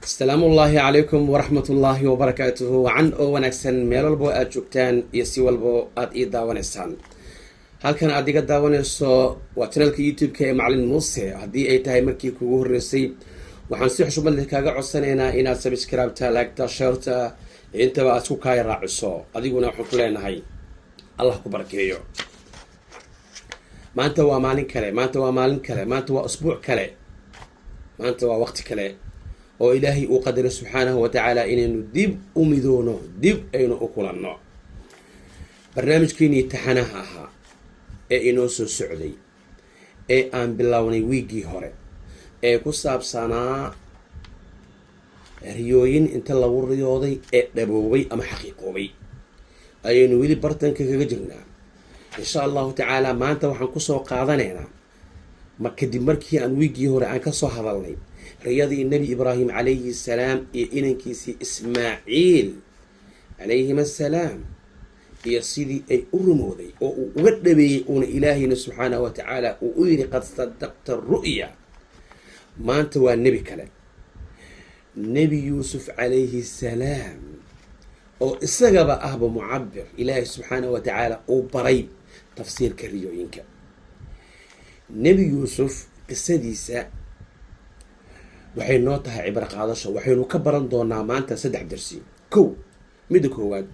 السلام الله عليكم ورحمة الله وبركاته وعن ونكسن ميل والبو aad joogtaan iyo si walbo aad ii daawanaysaan halkan aad iga daawanayso waa channelka youtube-ka ee macalin muuse haddii ay tahay markii kugu horreysay waxaan si xushmad leh kaaga codsanaynaa inaad subscribe-ta like-ta share-ta intaba aad ku kaaya raaciso adiguna waxaan ku leenahay allah ku barakeeyo maanta waa maalin kale maanta waa usbuuc kale maanta waa waqti kale oo ilaahay uu qadaro subxaanahu wa tacaala inaynu dib u midoono dib aynu u kulanno barnaamijkeenii taxanaha ahaa ee inoo soo socday ee aan bilownay wiiggii hore ee ku saabsanaa riyooyin inta lagu riyooday ee dhaboobay ama xaqiiqoobay ayaynu weli bartanka kaga jirnaa insha allahu tacaala maanta waxaan kusoo qaadanaynaa kadib markii aan wiiggii hore aan kasoo hadalnay riyadii nebi ibraahim calayhi salaam iyo inankiisii ismaaciil calayhim assalaam iyo sidii ay u rumooday oo uu uga dhabeeyey uuna ilaahayna subxaanahu wa tacaala uu u yidhi qad sadaqta ru'ya maanta waa nebi kale nebi yuusuf calayhi salaam oo isagaba ahba mucabir ilaahay subxaanahu wa tacaala uu baray tafsiirka riyooyinka nebi yuusuf qisadiisa waxay noo tahay cibro qaadasho waxaynu ka baran doonaa maanta 3 darsi midda koowaad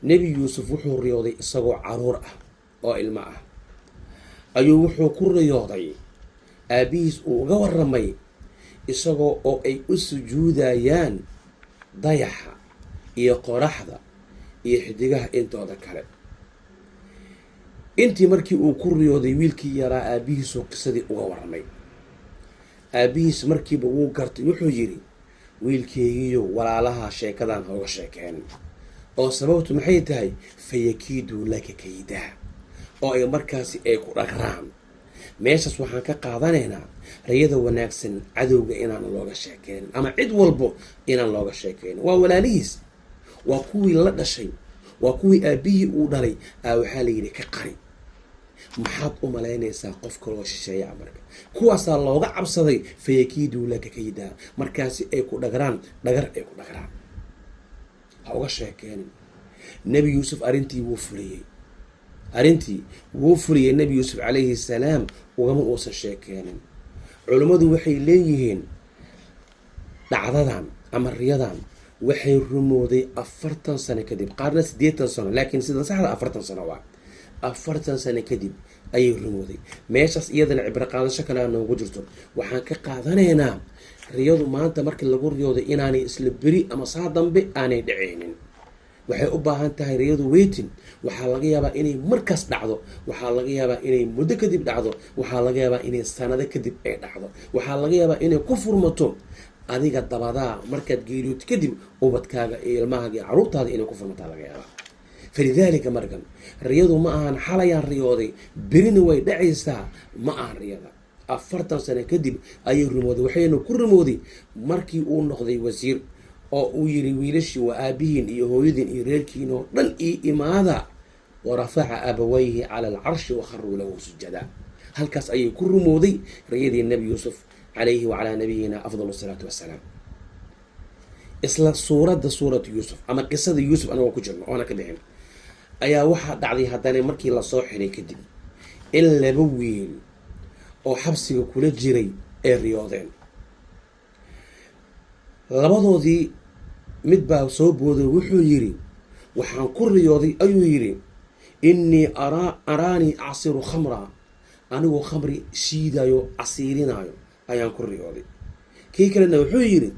nebi yuusuf wuxuu riyooday isagoo caruur ah oo ilmo ah ayuu wuxuu ku riyooday aabihiis uu uga waramay isagoo oo ay u sujuudayaan dayaxa iyo qoraxda iyo xidigaha intooda kale intii markii uu ku riyooday wiilkii yaraa aabihiisoo qisadii uga waramay aabihiis markiiba wuu gartay wuxuu yidhi wiilkeegiyo walaalaha sheekadan hooga sheekeen oo sababtu maxay tahay fayakiiduu laka kaydaa oo ay markaasi ay ku dhagraan meeshaas waxaan ka qaadanaynaa riyada wanaagsan cadowga inaan looga sheekeynin ama cid walbo inaan looga sheekeynin waa walaalihiis waa kuwii la dhashay waa kuwii aabihii uu dhalay waxaa la yidhi ka qari maxaad u malaynaysaa qof kaloo shisheeya marka kuwaasaa looga cabsaday fayakiiduu laka kaydaa markaasi ay ku dhagraan dhagar ay ku dhagraan ha uga sheekeenin nebi yuusuf arrintii wuu fuliyey nebi yuusuf calayhi salaam ugama uusan sheekeenin culummadu waxay leeyihiin dhacdadan ama riyadan waxay rumooday 40 sano kadib qaarna 80 sano laakiin sida saxda 40 sano waa 40 sano kadib ayay rumooday meeshaas iyadana cibro qaadasho kale noogu jirto waxaan ka qaadanaynaa riyadu maanta markii lagu riyooday inaanay isla beri ama saa dambe aanay dhaceynin waxay u baahan tahay riyadu weytin waxaa laga yaabaa inay markaas dhacdo waxaa laga yaabaa inay muddo kadib dhacdo waxaa laga yaabaa inay sanado kadib ay dhacdo waxaa laga yaabaa inay ku furmato adiga dabadaa markaad geeriyood kadib ubadkaaga iyo ilmahaaga iyo caruurtaada inay ku furmataa laga yaabaa falidaalika markan riyadu ma ahan xalayaan riyooday berina way dhacaysaa ma ahan riyada 40 sano kadib ayay rumooday waxayna ku rumooday markii uu noqday wasiir oo uu yiri wiilashii waa aabihiin iyo hooyadiin iyo reerkiin oo dhan ii imaada warafaca abawayhi cala alcarshi wakharuu lahu sujada halkaas ayay ku rumooday riyadii nebi yuusuf calayhi wacalaa nabiyina afdal salaatu wassalaam isla suuratu yuusuf ama qisada yuusuf anagoo ku jirno oona ka bixin ayaa waxaa dhacday haddana markii lasoo xiray kadib in 2 wiil oo xabsiga kula jiray ay riyoodeen labadoodii mid baa soo booday wuxuu yidhi waxaan ku riyooday ayuu yidhi innii araanii acsiru khamra anigoo khamri shiidayo casiirinayo ayaan ku riyooday kii kalena wuxuu yidhi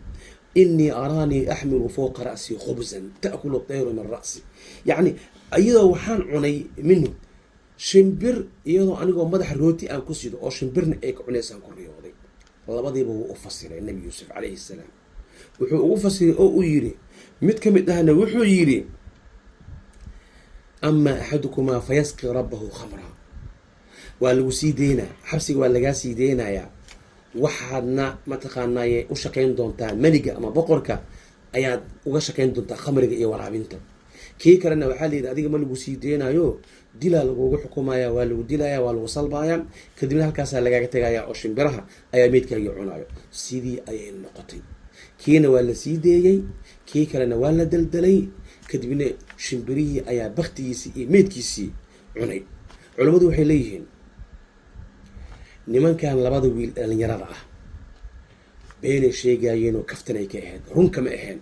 innii araanii axmilu fowqa ra'si khubsan ta'kulu tayru min ra'si yacni iyadoo waxaan cunay minhu shimbir iyadoo anigoo madaxa rooti aan ku sido oo shimbirna ay ka cunaysaan ku riyooday labadiiba wuu u fasiray nebi yuusuf calayhi salaam wuxuu ugu fasiray oo uu yidhi mid ka mid ahna wuxuu yidhi amaa axadukumaa fayasqi rabbahu khamra waa lagu sii deynaa xabsiga waa lagaa sii deynayaa waxaadna mataqaanaaye u shaqayn doontaa meliga ama boqorka ayaad uga shaqayn doontaa khamriga iyo waraabinta kii kalena waxaa layidhi adiga ma lagu sii deynayo dilaa lagugu xukumaya waa lagu dilaya waa lagu salbaaya kadibna halkaasaa lagaaga tegaya oo shimbiraha ayaa meydkaagii cunayo sidii ayay noqotay kiina waa la sii deeyey, kii kalena waa la daldalay, kadibna shimbirihii ayaa baktigiisii iyo meydkiisii cunay. culammadu waxay leeyihiin nimankan labada wiil dhalinyarada ah beenay sheegaayeenoo kaftan ay ka ahayd, run kama ahayn.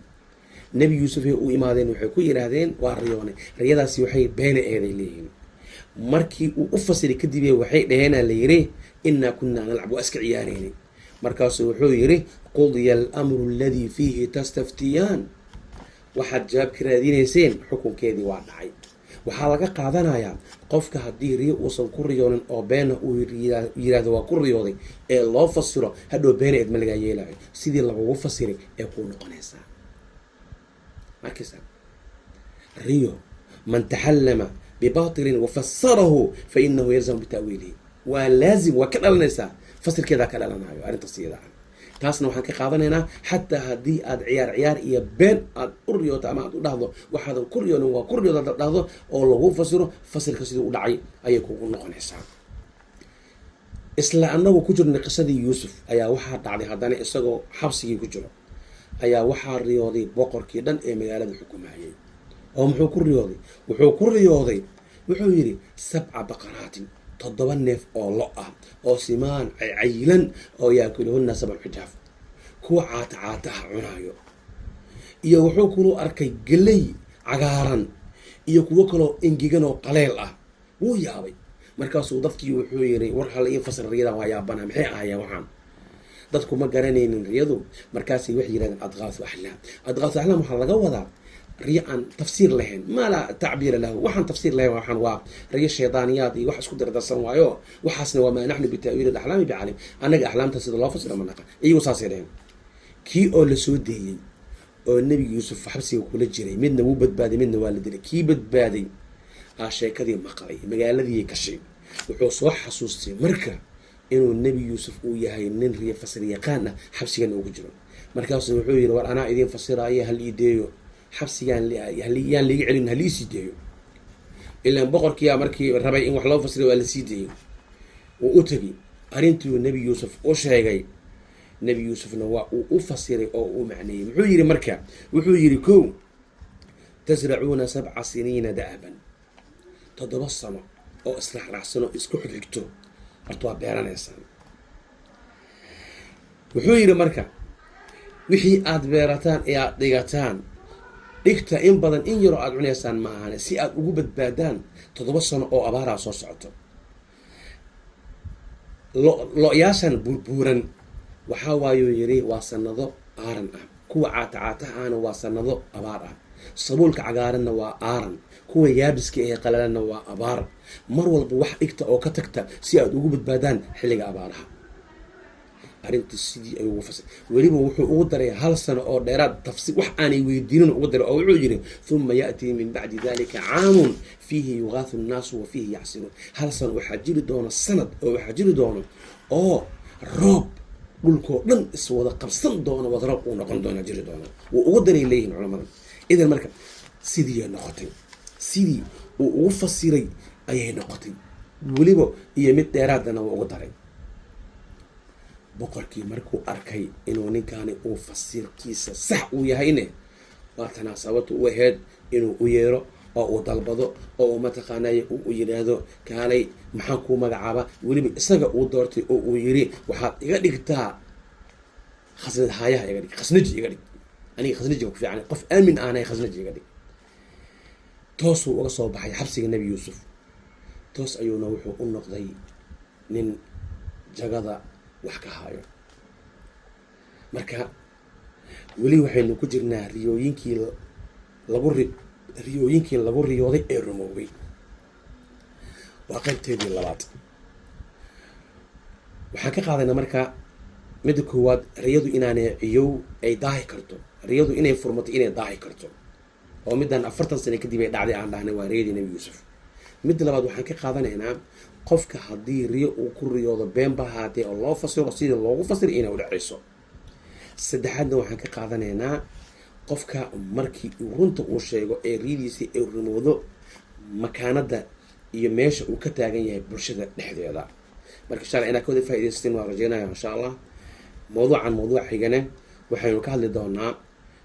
nebi yuusuf ay u imaadeen waxay ku yidhaahdeen waa riyoone, riyadaasi waxay beenay ahayd ay leeyihiin. markii uu u fasiray kadib waxay dhaheenaa la yidhi innaa kunnaa nalcab, waa iska ciyaareynay. markaasuu wuxuu yidhi qudiya almru aladii fiihi tastaftiyaan, waxaad jawaab ka raadinayseen xukunkeedii waa dhacay. waxaa laga qaadanayaa qofka haddii riyo uusan ku riyoonin oo beena uu yidhaahdo waa ku riyooday ee loo fasiro, hadhow beena eed ma lagaa yeelayo, sidii lagugu fasiray ee kuu noqonaysaa. markaysa riyo man taxallama bibatilin wafasarahu fa inahu yalzamu bitaawiilihi, waa laazim, waa ka dhalanaysaa, fasirkeedaa ka dhalanayo arrintaas iyada ah. taasna waxaan ka qaadanaynaa xataa haddii aad ciyaar iyo been aad u riyooto ama aad u dhahdo waxaadan ku riyoonin waa ku riyooda hadaad dhahdo oo lagu fasiro, fasirka sidii u dhacay ayay kugu noqonaysaa. isla anagu ku jirnay qisadii yuusuf ayaa waxaa dhacday haddana isagoo xabsigii ku jiro ayaa waxaa riyooday boqorkii dhan ee magaalada xukumayay. oo muxuu ku riyooday? wuxuu yidhi 7 baqaraatin, 7 neef oo lo ah oo simaan cayilan oo yaakuluhunna 7 xijaaf, kuwa caatacaataha cunaayo. iyo wuxuu kaloo arkay geley cagaaran iyo kuwo kaloo engegan oo qaleel ah. wuu yaabay. markaasuu dadkii wuxuu yidhi war hala ii fasir riyadan, waa yaabana, maxay ahaayeen waxaan? dadku ma garanaynin riyadu. markaasay waxay yidhahdeen adqaasu axlaam. adqaasu axlaam waxaa laga wadaa riyo aan tafsiir lahayn, maa laa tacbiira lahu, waxaan tafsiir lahayn, waxaan waa riyo shaydaaniyaad iyo wax isku dardarsan waayo, waxaasna waa maa naxnu bitaawiili alaxlaami bicalim, annaga axlaamta sida loo fasira ma naqa. iyagu saasay dhaheen. kii oo la soo deeyey oo nebi yuusuf xabsiga kula jiray, midna wuu badbaaday, midna waa la dilay. kii badbaaday aa sheekadii maqlay, magaaladii gashay. wuxuu soo xasuustay marka inuu nebi yuusuf uu yahay nin riyo fasir yaqaan ah, xabsigana ugu jiro. markaasuu wuxuu yidhi war anaa idiin fasiraayo, hal ii deeyo xabsigaan, yaan liiga celin, hal iisii deeyo. ilaan boqorkiyaa markii rabay in wax loo fasiro waa la sii deeyey. wuu u tegey, arrintuu nebi yuusuf u sheegay. nebi yuusufna waa uu u fasiray oo u macneeyey. muxuu yidhi marka? wuxuu yidhi kow, tasracuuna 7 siniina da'aban, 7 sano oo israacraacsan oo isku xigxigto horta waa beeranaysaan. wuxuu yidhi marka wixii aad beerataan ee aad dhigataan, dhigta in badan in yaroo aad cunaysaan ma ahane, si aad ugu badbaadaan 7 sano oo abaaraa soo socoto. lo-yaashan burbuuran waxaa waayuu yidhi waa sanado aaran ah, kuwa caatacaataha ahna waa sanado abaar ah, sabuulka cagaaranna waa aaran, kuwa yaabiska ee qalalanna waa abaar. mar walba wax dhigta oo ka tagta si aad ugu badbaadaan xilliga abaaraha. arrintii sidii ayuu ugu fasir. weliba wuxuu ugu daray 1 sano oo dheeraad tafsiir, wax aanay weydiinin ugu daray oo wuxuu yidhi uma ya'tii min bacdi dalika caamun fiihi yugaathu nnaasu wa fiihi yacsiruun. 1 sano waxaa jiri doono sanad oo waxaa jiri doono oo roob dhulkoo dhan iswada qabsan doono, wadaroob uu noqon doona jiri doona. wuu ugu daray leeyihin culamadan. idan marka sidii noqotay, sidii uu ugu fasiray ayay noqotay. weliba iyo mid dheeraadana wuu ugu daray. boqorkii markuu arkay inuu ninkaani uu fasirkiisa sax uu yahayne, waa tanaasabatu u ahayd inuu u yeero oo uu dalbado oo uu mataqaanay uu yidhaahdo kaalay maxaan kuu magacaaba. weliba isaga uu doortay oo uu yidhi waxaad iga dhigtaa khasnad haayaha iga dhig, khasnaji iga dhig, aniga khasnajiga ku fiican, qof aamin aanay, khasnaji iga dhig. toosuu uga soo baxay xabsiga nebi yuusuf. toos ayuuna wuxuu u noqday nin jagada wax ka haayo. marka weli waxaynu ku jirnaa riyooyinkii lagu riyooday ee rumoobay. waa qaybteedii labaad. waxaan ka qaadayna marka midda koowaad, riyadu inaanay ciyow ay daahi karto, riyadu inay furmato inay daahi karto, oo middan 40 sano kadib ay dhacday aan dhahnay waa riyadii nebi yuusuf. midda labaad waxaan ka qaadanaynaa qofka haddii riyo uu ku riyoodo beenba ahaatee oo loo fasiro sidii loogu fasiray inay u dhacayso. saddexaadna waxaan ka qaadanaynaa qofka markii uu runta uu sheego ee riyadiisii ay rumoodo, makaanada iyo meesha uu ka taagan yahay bulshada dhexdeeda. marka insha allah inaad ka wada faa'iidaysteen waan rajeynaya insha allah. mawduucan mawduuc xigane waxaynu ka hadli doonaa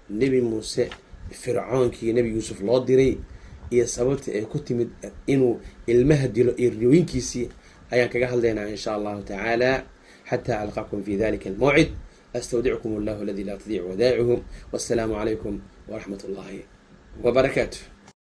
nebi muuse fircoonkii nebi yuusuf loo diray iyo sababta ay ku timid inuu ilmaha dilo iyo riyooyinkiisii ayaan kaga hadlaynaa in sha allahu tacaala xataa alqaakum fi dalika almawcid astawdickum allahu aladi laa tadiicu wadaa'icuhu wassalaamu calaykum waraxmat ullahi wabarakaatu.